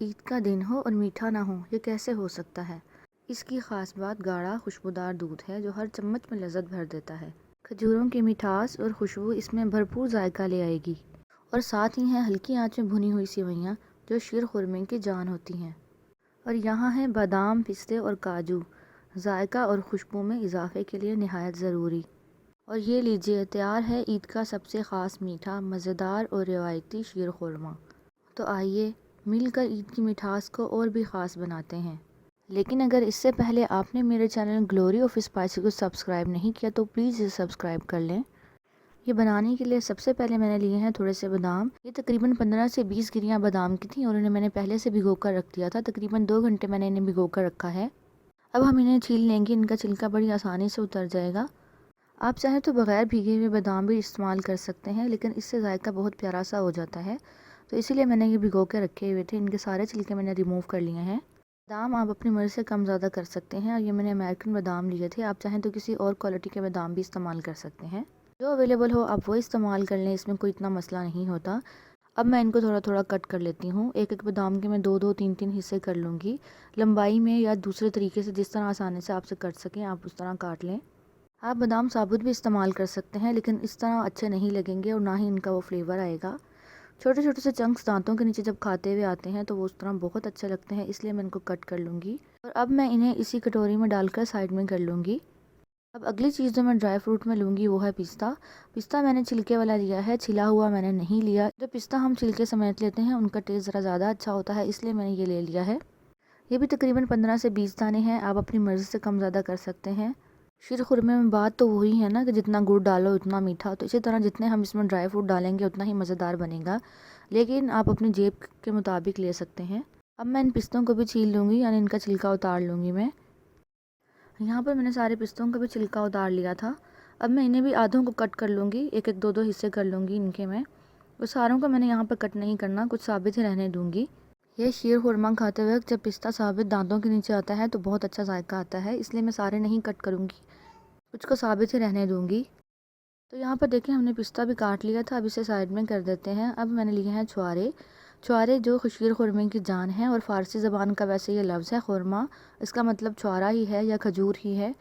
ईद का दिन हो और मीठा ना हो, ये कैसे हो सकता है। इसकी ख़ास बात गाढ़ा खुशबूदार दूध है जो हर चम्मच में लज़्ज़त भर देता है। खजूरों की मिठास और खुशबू इसमें भरपूर जायका ले आएगी और साथ ही है हल्की आंच में भुनी हुई सेवइयाँ जो शीर खुरमे की जान होती हैं। और यहाँ है बादाम, पिस्ते और काजू, जायका और खुशबू में इजाफे के लिए नहायत ज़रूरी। और ये लीजिए, तैयार है ईद का सबसे ख़ास मीठा, मज़ेदार और रिवायती शीर खुरमा। तो आइए मिलकर ईद की मिठास को और भी ख़ास बनाते हैं। लेकिन अगर इससे पहले आपने मेरे चैनल ग्लोरी ऑफ स्पाइसी को सब्सक्राइब नहीं किया तो प्लीज़ इसे सब्सक्राइब कर लें। ये बनाने के लिए सबसे पहले मैंने लिए हैं थोड़े से बादाम। ये तकरीबन 15 से 20 गिरियाँ बादाम की थी और इन्हें मैंने पहले से भिगो कर रख दिया था। तकरीबन 2 घंटे मैंने इन्हें भिगो कर रखा है। अब हम इन्हें छील लेंगे, इनका छिलका बड़ी आसानी से उतर जाएगा। आप चाहें तो बग़ैर भीगे हुए बादाम भी इस्तेमाल कर सकते हैं, लेकिन इससे जायका बहुत प्यारा सा हो जाता है। तो इसीलिए मैंने ये भिगो के रखे हुए थे। इनके सारे छिलके मैंने रिमूव कर लिए हैं। बादाम आप अपनी मर्ज़ी से कम ज़्यादा कर सकते हैं और ये मैंने अमेरिकन बादाम लिए थे। आप चाहें तो किसी और क्वालिटी के बादाम भी इस्तेमाल कर सकते हैं। जो अवेलेबल हो आप वो इस्तेमाल कर लें, इसमें कोई इतना मसला नहीं होता। अब मैं इनको थोड़ा थोड़ा कट कर लेती हूँ। एक एक बादाम के मैं 2-2, 3-3 हिस्से कर लूँगी। लंबाई में या दूसरे तरीके से जिस तरह आसानी से आपसे कट सकें आप उस तरह काट लें। आप बादाम साबुत भी इस्तेमाल कर सकते हैं, लेकिन इस तरह अच्छे नहीं लगेंगे और ना ही इनका वो फ्लेवर आएगा। छोटे छोटे से चंक्स दांतों के नीचे जब खाते हुए आते हैं तो वो उस तरह बहुत अच्छे लगते हैं, इसलिए मैं इनको कट कर लूँगी। और अब मैं इन्हें इसी कटोरी में डालकर साइड में कर लूँगी। अब अगली चीज़ जो मैं ड्राई फ्रूट में लूँगी वो है पिस्ता। पिस्ता मैंने छिलके वाला लिया है, छिला हुआ मैंने नहीं लिया। जो पिस्ता हम छिलके समेत लेते हैं उनका टेस्ट ज़रा ज़्यादा अच्छा होता है, इसलिए मैंने ये ले लिया है। ये भी तकरीबन 15 से 20 दाने हैं। आप अपनी मर्ज़ी से कम ज़्यादा कर सकते हैं। शीर खुरमे में बात तो वही है ना कि जितना गुड़ डालो उतना मीठा, तो इसी तरह जितने हम इसमें ड्राई फ्रूट डालेंगे उतना ही मज़ेदार बनेगा, लेकिन आप अपनी जेब के मुताबिक ले सकते हैं। अब मैं इन पिस्तों को भी छील लूँगी, यानी इनका छिलका उतार लूँगी मैं। यहाँ पर मैंने सारे पिस्तों का भी छिलका उतार लिया था। अब मैं इन्हें भी आधों को कट कर लूँगी, एक एक 2-2 हिस्से कर लूँगी इनके मैं। और सारों को मैंने यहाँ पर कट नहीं करना, कुछ साबित ही रहने दूँगी। ये शीर खुरमा खाते वक्त जब पिस्ता साबित दांतों के नीचे आता है तो बहुत अच्छा जायका आता है, इसलिए मैं सारे नहीं कट करूँगी, कुछ को साबित ही रहने दूँगी। तो यहाँ पर देखिए हमने पिस्ता भी काट लिया था। अब इसे साइड में कर देते हैं। अब मैंने लिए हैं छुआरे। छुआरे जो शीर खुरमे की जान है, और फ़ारसी ज़बान का वैसे ये लफ्ज़ है खुरमा, इसका मतलब छुआरा ही है या खजूर ही है।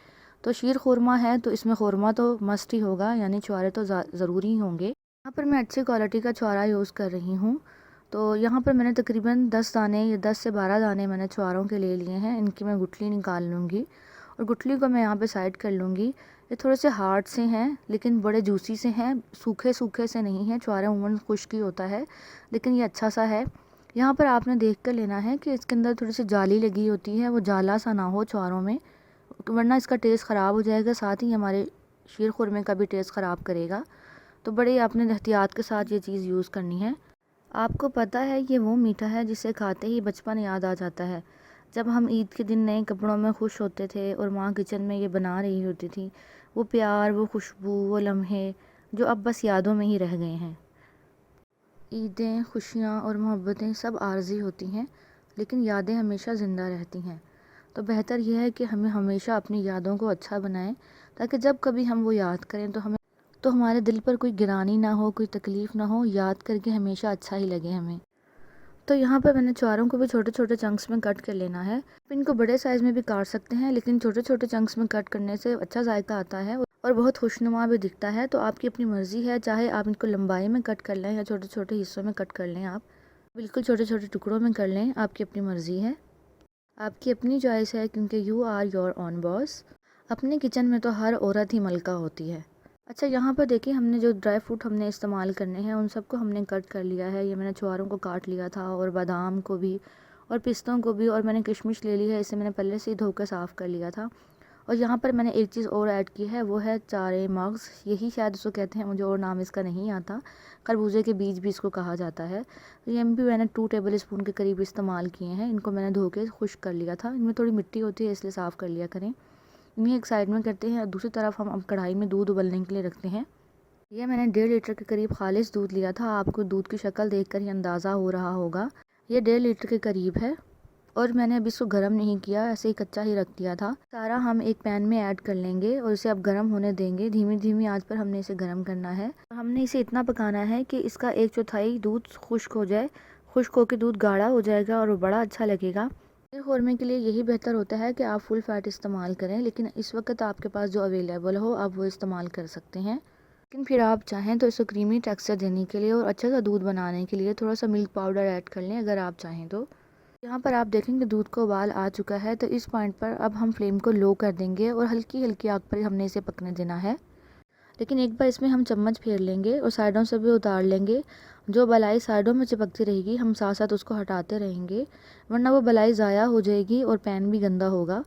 तो शीर खुरमा है तो इसमें खुरमा तो मस्ट ही होगा, यानी छुआरे तो ज़रूरी ही होंगे। यहाँ पर मैं अच्छी क्वालिटी का छुआरा यूज़ कर रही हूँ। तो यहाँ पर मैंने तकरीबन 10 दाने या 10 से 12 दाने मैंने छुआरों के ले लिए हैं। इनकी मैं गुठली निकाल लूँगी और गुठली को मैं यहाँ पे साइड कर लूँगी। ये थोड़े से हार्ड से हैं, लेकिन बड़े जूसी से हैं, सूखे सूखे से नहीं हैं। छुआरा उमूमन खुश्क ही होता है, लेकिन ये अच्छा सा है। यहाँ पर आपने देख कर लेना है कि इसके अंदर थोड़ी सी जाली लगी होती है, वो जाला सा ना हो छुआरों में, वरना इसका टेस्ट ख़राब हो जाएगा, साथ ही हमारे शीर खुरमे का भी टेस्ट ख़राब करेगा। तो बड़े आपने एहतियात के साथ ये चीज़ यूज़ करनी है। आपको पता है ये वो मीठा है जिसे खाते ही बचपन याद आ जाता है। जब हम ईद के दिन नए कपड़ों में खुश होते थे और माँ किचन में ये बना रही होती थी, वो प्यार, वो खुशबू, वो लम्हे जो अब बस यादों में ही रह गए हैं। ईदें, खुशियाँ और मोहब्बतें सब आर्जी होती हैं, लेकिन यादें हमेशा ज़िंदा रहती हैं। तो बेहतर यह है कि हमें हमेशा अपनी यादों को अच्छा बनाएं, ताकि जब कभी हम वो याद करें तो हमारे दिल पर कोई गिरानी ना हो, कोई तकलीफ़ ना हो, याद करके हमेशा अच्छा ही लगे हमें। तो यहाँ पर मैंने चारों को भी छोटे छोटे चंक्स में कट कर लेना है। आप इनको बड़े साइज़ में भी काट सकते हैं, लेकिन छोटे छोटे चंक्स में कट करने से अच्छा जायका आता है और बहुत खुशनुमा भी दिखता है। तो आपकी अपनी मर्ज़ी है, चाहे आप इनको लंबाई में कट कर लें या छोटे छोटे हिस्सों में कट कर लें। आप बिल्कुल छोटे छोटे टुकड़ों में कर लें, आपकी अपनी मर्ज़ी है, आपकी अपनी चॉइस है, क्योंकि you are your own boss. अपने किचन में तो हर औरत ही मलका होती है। अच्छा, यहाँ पर देखिए हमने जो ड्राई फ्रूट हमने इस्तेमाल करने हैं उन सबको हमने कट कर लिया है। ये मैंने छुआरों को काट लिया था, और बादाम को भी, और पिस्तों को भी, और मैंने किशमिश ले ली है, इसे मैंने पहले से ही धोकर साफ़ कर लिया था। और यहाँ पर मैंने एक चीज़ और ऐड की है, वो है चारे मग्ज़, यही शायद उसको कहते हैं, मुझे और नाम इसका नहीं आता। खरबूजे के बीज भी इसको कहा जाता है। तो ये भी मैंने 2 टेबल स्पून के करीब इस्तेमाल किए हैं। इनको मैंने धो के खुश्क कर लिया था। इनमें थोड़ी मिट्टी होती है, इसलिए साफ़ कर लिया करें। इन्हें एक साइड में करते हैं और दूसरी तरफ हम अब कढ़ाई में दूध उबलने के लिए रखते हैं। यह मैंने 1.5 लीटर के करीब खालिस दूध लिया था। आपको दूध की शक्ल देखकर ही अंदाज़ा हो रहा होगा, ये 1.5 लीटर के करीब है। और मैंने अभी इसको गर्म नहीं किया, ऐसे ही कच्चा ही रख दिया था। सारा हम एक पैन में ऐड कर लेंगे और इसे अब गर्म होने देंगे। धीमी धीमी आंच पर हमने इसे गर्म करना है। हमने इसे इतना पकाना है कि इसका 1/4 दूध खुश्क हो जाए। खुश्क होकर दूध गाढ़ा हो जाएगा और वो बड़ा अच्छा लगेगा। शीर खुरमे के लिए यही बेहतर होता है कि आप फुल फैट इस्तेमाल करें, लेकिन इस वक्त आपके पास जो अवेलेबल हो आप वो इस्तेमाल कर सकते हैं। लेकिन फिर आप चाहें तो इसको क्रीमी टेक्सचर देने के लिए और अच्छा सा दूध बनाने के लिए थोड़ा सा मिल्क पाउडर ऐड कर लें अगर आप चाहें तो। यहाँ पर आप देखेंगे दूध को उबाल आ चुका है, तो इस पॉइंट पर अब हम फ्लेम को लो कर देंगे और हल्की हल्की आग पर हमने इसे पकने देना है। लेकिन एक बार इसमें हम चम्मच फेर लेंगे और साइडों से भी उतार लेंगे। जो बलाई साइडों में चिपकती रहेगी हम साथ साथ उसको हटाते रहेंगे, वरना वो बलाई ज़ाया हो जाएगी और पैन भी गंदा होगा।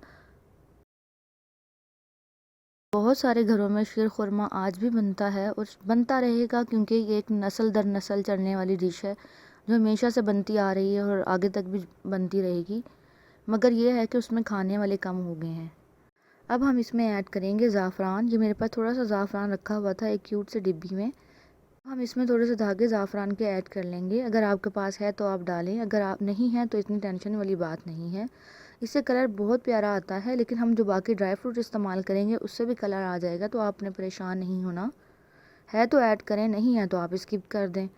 बहुत सारे घरों में शीर खुरमा आज भी बनता है और बनता रहेगा, क्योंकि ये एक नस्ल दर नस्ल चलने वाली डिश है जो हमेशा से बनती आ रही है और आगे तक भी बनती रहेगी। मगर ये है कि उसमें खाने वाले कम हो गए हैं। अब हम इसमें ऐड करेंगे ज़ाफ़रान। ये मेरे पास थोड़ा सा ज़ाफ़रान रखा हुआ था एक क्यूट से डिब्बी में। हम इसमें थोड़े से धागे ज़ाफ़रान के ऐड कर लेंगे। अगर आपके पास है तो आप डालें, अगर आप नहीं है तो इतनी टेंशन वाली बात नहीं है। इससे कलर बहुत प्यारा आता है, लेकिन हम जो बाकी ड्राई फ्रूट इस्तेमाल करेंगे उससे भी कलर आ जाएगा, तो आपने परेशान नहीं होना। है तो ऐड करें, नहीं है तो आप स्किप कर दें।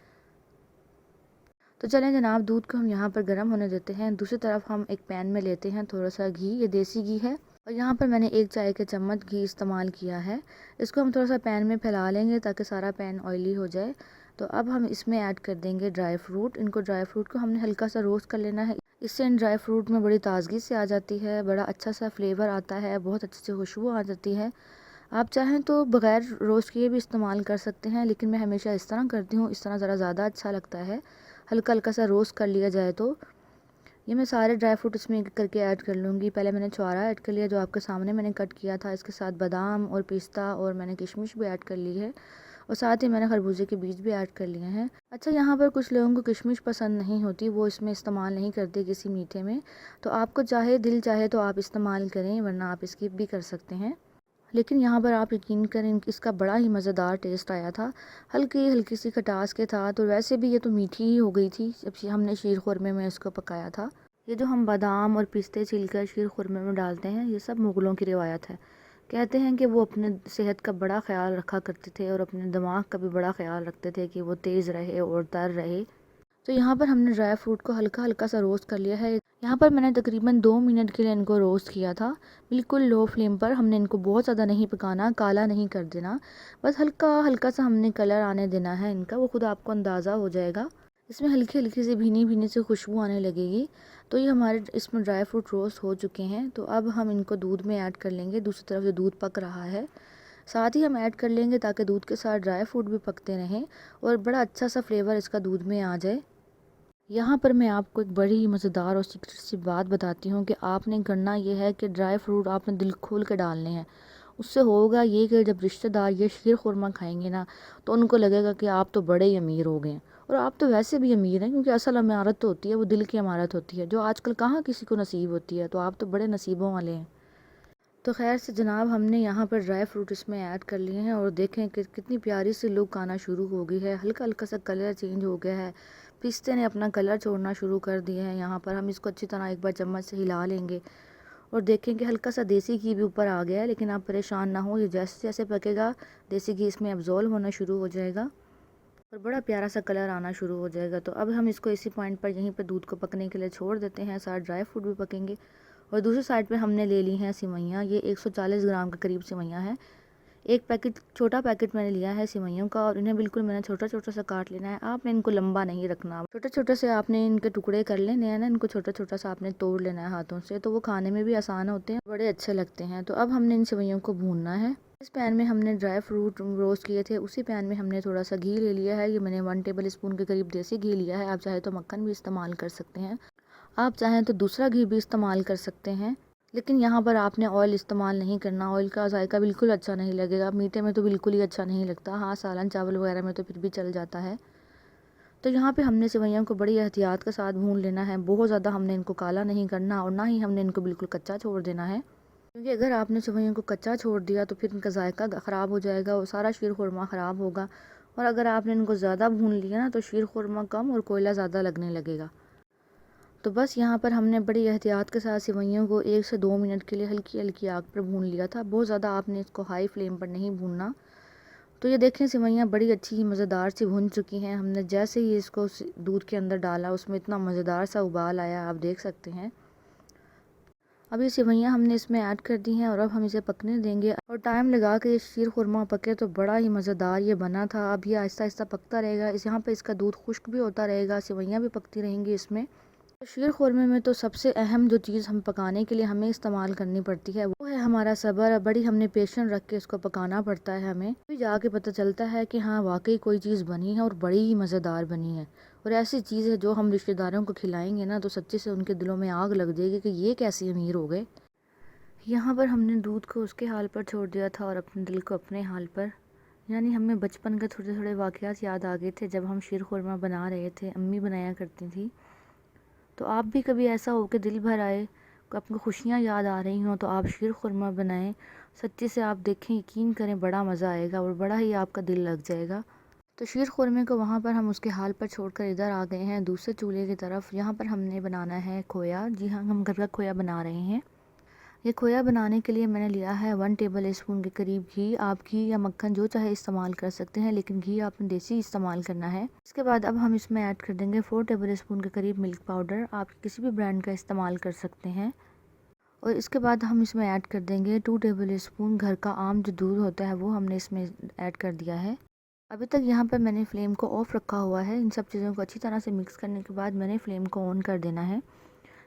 तो चलें जनाब, दूध को हम यहाँ पर गर्म होने देते हैं। दूसरी तरफ हम एक पैन में लेते हैं थोड़ा सा घी, ये देसी घी है और यहाँ पर मैंने 1 चाय के चम्मच घी इस्तेमाल किया है। इसको हम थोड़ा सा पैन में फैला लेंगे ताकि सारा पैन ऑयली हो जाए। तो अब हम इसमें ऐड कर देंगे ड्राई फ्रूट। ड्राई फ्रूट को हमने हल्का सा रोस्ट कर लेना है। इससे इन ड्राई फ्रूट में बड़ी ताजगी से आ जाती है, बड़ा अच्छा सा फ्लेवर आता है, बहुत अच्छी सी खुशबू आ जाती है। आप चाहें तो बग़ैर रोस्ट किए भी इस्तेमाल कर सकते हैं, लेकिन मैं हमेशा इस तरह करती हूँ, इस तरह ज़रा ज़्यादा अच्छा लगता है। हल्का हल्का सा रोस्ट कर लिया जाए तो ये मैं सारे ड्राई फ्रूट इसमें एक करके ऐड कर लूँगी। पहले मैंने छुहारा ऐड कर लिया जो आपके सामने मैंने कट किया था। इसके साथ बादाम और पिस्ता और मैंने किशमिश भी ऐड कर ली है और साथ ही मैंने खरबूजे के बीज भी ऐड कर लिए हैं। अच्छा, यहाँ पर कुछ लोगों को किशमिश पसंद नहीं होती, वो इसमें इस्तेमाल नहीं करते किसी मीठे में। तो आपको चाहे दिल चाहे तो आप इस्तेमाल करें, वरना आप स्किप भी कर सकते हैं। लेकिन यहाँ पर आप यकीन करें इसका बड़ा ही मज़ेदार टेस्ट आया था, हल्की हल्की सी खटास के साथ। और वैसे भी ये तो मीठी ही हो गई थी जब हमने शीर खुरमे में इसको पकाया था। ये जो हम बादाम और पिस्ते छिलकर शीर खुरमे में डालते हैं, ये सब मुग़लों की रिवायत है। कहते हैं कि वो अपने सेहत का बड़ा ख्याल रखा करते थे और अपने दिमाग का भी बड़ा ख्याल रखते थे कि वो तेज़ रहे और तर रहे। तो यहाँ पर हमने ड्राई फ्रूट को हल्का हल्का सा रोस्ट कर लिया है। यहाँ पर मैंने तकरीबन 2 मिनट के लिए इनको रोस्ट किया था, बिल्कुल लो फ्लेम पर। हमने इनको बहुत ज़्यादा नहीं पकाना, काला नहीं कर देना, बस हल्का हल्का सा हमने कलर आने देना है इनका, वो खुद आपको अंदाज़ा हो जाएगा। इसमें हल्की हल्की सी भीनी भीनी से खुशबू आने लगेगी। तो ये हमारे इसमें ड्राई फ्रूट रोस्ट हो चुके हैं। तो अब हम इनको दूध में ऐड कर लेंगे। दूसरी तरफ जो दूध पक रहा है साथ ही हम ऐड कर लेंगे, ताकि दूध के साथ ड्राई फ्रूट भी पकते रहें और बड़ा अच्छा सा फ्लेवर इसका दूध में आ जाए। यहाँ पर मैं आपको एक बड़ी ही मज़ेदार और सीक्रेट सी बात बताती हूँ कि आपने करना ये है कि ड्राई फ्रूट आपने दिल खोल के डालने हैं। उससे होगा ये कि जब रिश्तेदार ये शीर खुरमा खाएंगे ना, तो उनको लगेगा कि आप तो बड़े ही अमीर हो गए हैं। और आप तो वैसे भी अमीर हैं, क्योंकि असल अमारत तो होती है वो दिल की अमारत होती है, जो आजकल कहाँ किसी को नसीब होती है। तो आप तो बड़े नसीबों वाले हैं। तो खैर से जनाब, हमने यहाँ पर ड्राई फ्रूट इसमें ऐड कर लिए हैं और देखें कि कितनी प्यारी सी लुक आना शुरू हो गई है। हल्का हल्का सा कलर चेंज हो गया है, पिस्ते ने अपना कलर छोड़ना शुरू कर दिया है। यहाँ पर हम इसको अच्छी तरह एक बार चम्मच से हिला लेंगे और देखें कि हल्का सा देसी घी भी ऊपर आ गया है। लेकिन आप परेशान ना हो, ये जैसे जैसे पकेगा देसी घी इसमें अब्जॉर्ब होना शुरू हो जाएगा और बड़ा प्यारा सा कलर आना शुरू हो जाएगा। तो अब हम इसको इसी पॉइंट पर यहीं पर दूध को पकने के लिए छोड़ देते हैं, साथ ड्राई फ्रूट भी पकेंगे। और दूसरी साइड पे हमने ले ली हैं सिवैयाँ। ये 140 ग्राम के करीब सिवैयाँ हैं। एक पैकेट, छोटा पैकेट मैंने लिया है सिवैयों का, और इन्हें बिल्कुल मैंने छोटा छोटा सा काट लेना है। आपने इनको लंबा नहीं रखना, छोटे छोटे से आपने इनके टुकड़े कर लेने हैं ना। इनको छोटा छोटा सा आपने तोड़ लेना है हाथों से, तो वो खाने में भी आसान होते हैं, बड़े अच्छे लगते हैं। तो अब हमने इन सिवैयों को भूनना है। इस पैन में हमने ड्राई फ्रूट रोस्ट किए थे, उसी पैन में हमने थोड़ा सा घी ले लिया है। ये मैंने 1 टेबल स्पून के करीब देसी घी लिया है। आप चाहे तो मक्खन भी इस्तेमाल कर सकते हैं, आप चाहें तो दूसरा घी भी इस्तेमाल कर सकते हैं। लेकिन यहाँ पर आपने ऑयल इस्तेमाल नहीं करना, ऑयल का जायका बिल्कुल अच्छा नहीं लगेगा। मीठे में तो बिल्कुल ही अच्छा नहीं लगता, हाँ सालन चावल वगैरह में तो फिर भी चल जाता है। तो यहाँ पे हमने सेवइयों को बड़ी एहतियात के साथ भून लेना है। बहुत ज़्यादा हमने इनको काला नहीं करना और ना ही हमने इनको बिल्कुल कच्चा छोड़ देना है, क्योंकि अगर आपने सेवइयों को कच्चा छोड़ दिया तो फिर इनका जायका ख़राब हो जाएगा और सारा शीर खुरमा ख़राब होगा। और अगर आपने इनको ज़्यादा भून लिया ना, तो शीर खुरमा कम और कोयला ज़्यादा लगने लगेगा। तो बस यहाँ पर हमने बड़ी एहतियात के साथ सेवइयों को 1 से 2 मिनट के लिए हल्की हल्की आग पर भून लिया था। बहुत ज़्यादा आपने इसको हाई फ्लेम पर नहीं भूनना। तो ये देखें सेवइयाँ बड़ी अच्छी मज़ेदार सी भुन चुकी हैं। हमने जैसे ही इसको दूध के अंदर डाला उसमें इतना मज़ेदार सा उबाल आया, आप देख सकते हैं। अब ये सेवइयाँ हमने इसमें ऐड कर दी हैं और अब हम इसे पकने देंगे और टाइम लगा के शीर खुरमा पके तो बड़ा ही मज़ेदार ये बना था। अब ये आहिस्ता आहिस्ता पकता रहेगा, यहाँ पे इसका दूध खुश्क भी होता रहेगा, सेवइयाँ भी पकती रहेंगी इसमें। शीर खुरमे में तो सबसे अहम जो चीज़ हम पकाने के लिए हमें इस्तेमाल करनी पड़ती है वो है हमारा सब्र। बड़ी हमने पेशेंस रख के इसको पकाना पड़ता है हमें, फिर जाके पता चलता है कि हाँ वाकई कोई चीज़ बनी है और बड़ी ही मज़ेदार बनी है। और ऐसी चीज़ है जो हम रिश्तेदारों को खिलाएंगे ना तो सच्चे से उनके दिलों में आग लग जाएगी कि ये कैसे अमीर हो गए। यहाँ पर हमने दूध को उसके हाल पर छोड़ दिया था और अपने दिल को अपने हाल पर। यानी हमें बचपन के थोड़े थोड़े वाक़यात याद आ गए थे जब हम शीर खुरमा बना रहे थे, अम्मी बनाया करती थी। तो आप भी कभी ऐसा हो कि दिल भर आए, आपको खुशियाँ याद आ रही हों तो आप शीर खुरमा बनाएं। सच्चे से आप देखें, यकीन करें बड़ा मज़ा आएगा और बड़ा ही आपका दिल लग जाएगा। तो शीर खुरमे को वहाँ पर हम उसके हाल पर छोड़कर इधर आ गए हैं दूसरे चूल्हे की तरफ। यहाँ पर हमने बनाना है खोया। जी हाँ, हम घर का खोया बना रहे हैं। ये खोया बनाने के लिए मैंने लिया है 1 टेबल स्पून के करीब घी। आप घी या मक्खन जो चाहे इस्तेमाल कर सकते हैं, लेकिन घी आपने देसी इस्तेमाल करना है। इसके बाद अब हम इसमें ऐड कर देंगे 4 टेबल स्पून के करीब मिल्क पाउडर। आप किसी भी ब्रांड का इस्तेमाल कर सकते हैं। और इसके बाद हम इसमें ऐड कर देंगे 2 टेबल स्पून घर का आम जो दूध होता है वो हमने इसमें ऐड कर दिया है। अभी तक यहाँ पर मैंने फ्लेम को ऑफ रखा हुआ है। इन सब चीज़ों को अच्छी तरह से मिक्स करने के बाद मैंने फ्लेम को ऑन कर देना है।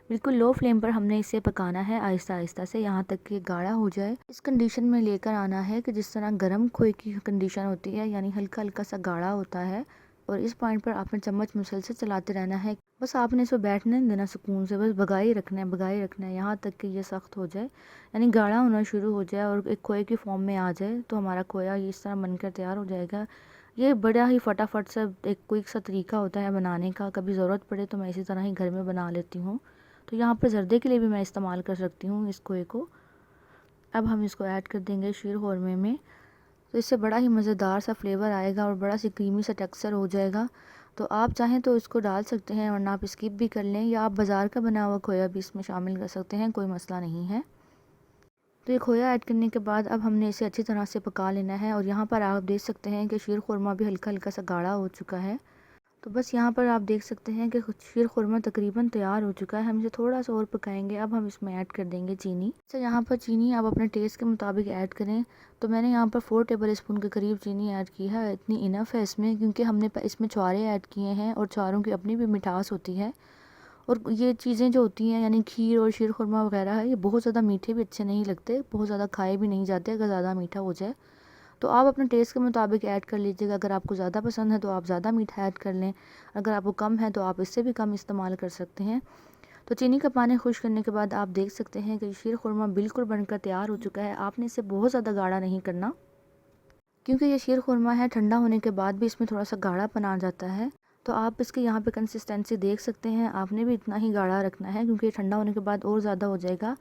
बिल्कुल लो फ्लेम पर हमने इसे पकाना है आहिस्ता आहिस्ता से, यहाँ तक कि गाढ़ा हो जाए। इस कंडीशन में लेकर आना है कि जिस तरह गर्म खोए की कंडीशन होती है, यानी हल्का हल्का सा गाढ़ा होता है। और इस पॉइंट पर आपने चम्मच मुसलसल चलाते रहना है। बस आपने इसको बैठने नहीं देना सुकून से, बस भगाई रखना है यहाँ तक कि ये सख्त हो जाए, यानी गाढ़ा होना शुरू हो जाए और एक खोए की फॉर्म में आ जाए तो हमारा खोया इस तरह बनकर तैयार हो जाएगा। ये बड़ा ही फटाफट सा एक क्विक सा तरीका होता है बनाने का। कभी ज़रूरत पड़े तो मैं इसी तरह ही घर में बना लेती हूँ। तो यहाँ पर ज़र्दे के लिए भी मैं इस्तेमाल कर सकती हूँ इस खोए को। अब हम इसको ऐड कर देंगे शीर खुरमे में, तो इससे बड़ा ही मज़ेदार सा फ्लेवर आएगा और बड़ा सी क्रीमी सा टेक्सचर हो जाएगा। तो आप चाहें तो इसको डाल सकते हैं वरना आप स्किप भी कर लें, या आप बाज़ार का बना हुआ खोया भी इसमें शामिल कर सकते हैं, कोई मसला नहीं है। तो ये खोया ऐड करने के बाद अब हमने इसे अच्छी तरह से पका लेना है। और यहाँ पर आप देख सकते हैं कि शीर खुरमा भी हल्का हल्का सा गाढ़ा हो चुका है। तो बस यहाँ पर आप देख सकते हैं कि शीर खुरमा तकरीबन तैयार हो चुका है। हम इसे थोड़ा सा और पकाएंगे। अब हम इसमें ऐड कर देंगे चीनी। अच्छा, यहाँ पर चीनी आप अपने टेस्ट के मुताबिक ऐड करें। तो मैंने यहाँ पर 4 टेबल स्पून के करीब चीनी ऐड की है। इतनी इनफ है इसमें, क्योंकि हमने इसमें छुआरे ऐड किए हैं और छुआरों की अपनी भी मिठास होती है। और ये चीज़ें जो होती हैं यानी खीर और शीर खुरमा वगैरह है, ये बहुत ज़्यादा मीठे भी अच्छे नहीं लगते, बहुत ज़्यादा खाए भी नहीं जाते अगर ज़्यादा मीठा हो जाए। तो आप अपने टेस्ट के मुताबिक ऐड कर लीजिएगा। अगर आपको ज़्यादा पसंद है तो आप ज़्यादा मीठा ऐड कर लें, अगर आपको कम है तो आप इससे भी कम इस्तेमाल कर सकते हैं। तो चीनी का पानी खुश करने के बाद आप देख सकते हैं कि शीर खुरमा बिल्कुल बनकर तैयार हो चुका है। आपने इसे बहुत ज़्यादा गाढ़ा नहीं करना, क्योंकि ये शीर खुरमा है, ठंडा होने के बाद भी इसमें थोड़ा सा गाढ़ापन आ जाता है। तो आप इसके यहाँ पे कंसिस्टेंसी देख सकते हैं, आपने भी इतना ही गाढ़ा रखना है क्योंकि ये ठंडा होने के बाद और ज़्यादा हो जाएगा।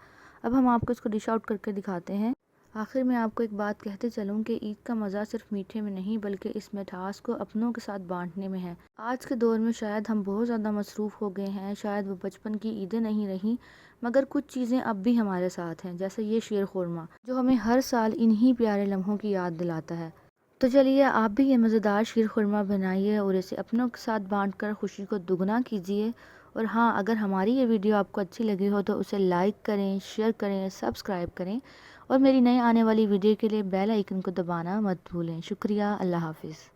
अब हम आपको इसको डिश आउट करके दिखाते हैं। आखिर में आपको एक बात कहते चलूँ कि ईद का मज़ा सिर्फ मीठे में नहीं बल्कि इस मिठास को अपनों के साथ बांटने में है। आज के दौर में शायद हम बहुत ज़्यादा मसरूफ़ हो गए हैं, शायद वो बचपन की ईदें नहीं रहीं, मगर कुछ चीज़ें अब भी हमारे साथ हैं, जैसे ये शीर खुरमा जो हमें हर साल इन्हीं प्यारे लम्हों की याद दिलाता है। तो चलिए आप भी ये मज़ेदार शीर खुरमा बनाइए और इसे अपनों के साथ बांटकर खुशी को दुगना कीजिए। और हाँ, अगर हमारी ये वीडियो आपको अच्छी लगी हो तो उसे लाइक करें, शेयर करें, सब्सक्राइब करें और मेरी नई आने वाली वीडियो के लिए बेल आइकन को दबाना मत भूलें। शुक्रिया। अल्लाह हाफ़िज़।